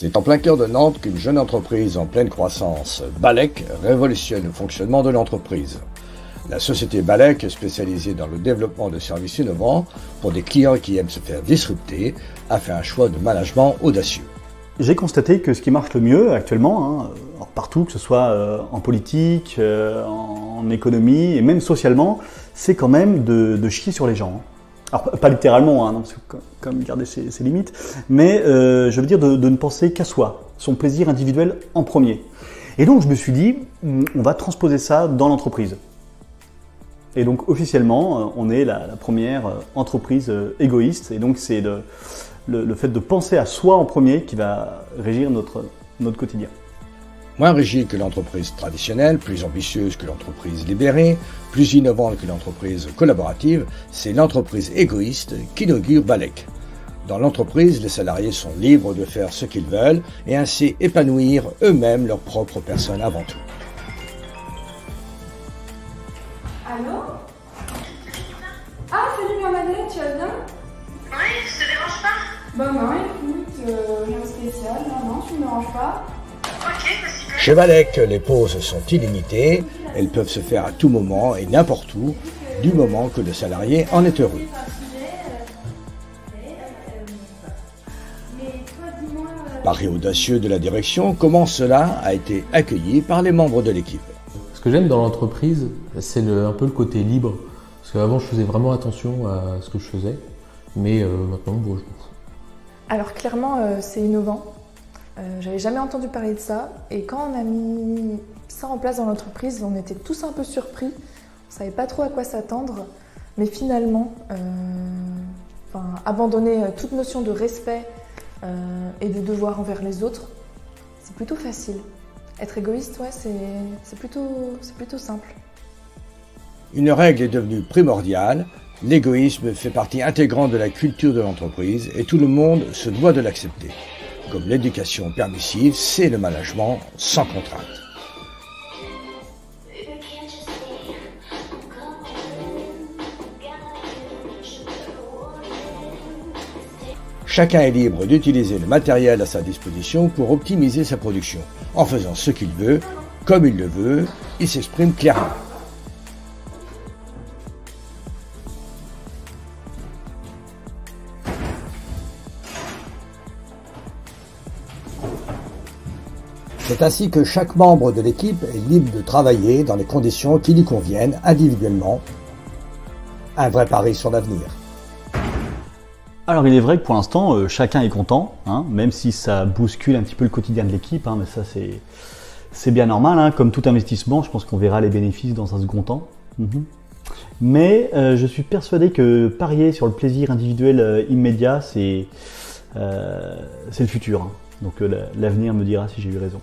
C'est en plein cœur de Nantes qu'une jeune entreprise en pleine croissance, Balek, révolutionne le fonctionnement de l'entreprise. La société Balek, spécialisée dans le développement de services innovants pour des clients qui aiment se faire disrupter, a fait un choix de management audacieux. J'ai constaté que ce qui marche le mieux actuellement, partout, que ce soit en politique, en économie et même socialement, c'est quand même de chier sur les gens. Alors pas littéralement, non, parce que quand même garder ses limites, mais je veux dire de ne penser qu'à soi, son plaisir individuel en premier. Et donc je me suis dit, on va transposer ça dans l'entreprise. Et donc officiellement, on est la première entreprise égoïste, et donc c'est le fait de penser à soi en premier qui va régir notre quotidien. Moins rigide que l'entreprise traditionnelle, plus ambitieuse que l'entreprise libérée, plus innovante que l'entreprise collaborative, c'est l'entreprise égoïste qu'inaugure Balek. Dans l'entreprise, les salariés sont libres de faire ce qu'ils veulent et ainsi épanouir eux-mêmes leur propre personne avant tout. Allô? Ah, salut Bernadette, tu vas bien? Oui, je te dérange pas? Bah non, écoute, rien de spécial, non, tu me déranges pas. Ok, possible. Chez Balek, les pauses sont illimitées, elles peuvent se faire à tout moment et n'importe où, du moment que le salarié en est heureux. Pari audacieux de la direction, comment cela a été accueilli par les membres de l'équipe? Ce que j'aime dans l'entreprise, c'est un peu le côté libre. Parce qu'avant, je faisais vraiment attention à ce que je faisais, mais maintenant, bon, je m'en fous. Alors clairement, c'est innovant. J'avais jamais entendu parler de ça, et quand on a mis ça en place dans l'entreprise, on était tous un peu surpris. On savait pas trop à quoi s'attendre, mais finalement, abandonner toute notion de respect et de devoir envers les autres, c'est plutôt facile. Être égoïste, ouais, c'est plutôt simple. Une règle est devenue primordiale, l'égoïsme fait partie intégrante de la culture de l'entreprise et tout le monde se doit de l'accepter. Comme l'éducation permissive, c'est le management sans contrainte. Chacun est libre d'utiliser le matériel à sa disposition pour optimiser sa production. En faisant ce qu'il veut, comme il le veut, il s'exprime clairement. C'est ainsi que chaque membre de l'équipe est libre de travailler dans les conditions qui lui conviennent individuellement. Un vrai pari sur l'avenir. Alors il est vrai que pour l'instant, chacun est content, même si ça bouscule un petit peu le quotidien de l'équipe, mais ça c'est bien normal, comme tout investissement, je pense qu'on verra les bénéfices dans un second temps. Mais je suis persuadé que parier sur le plaisir individuel immédiat, c'est le futur. Donc l'avenir me dira si j'ai eu raison.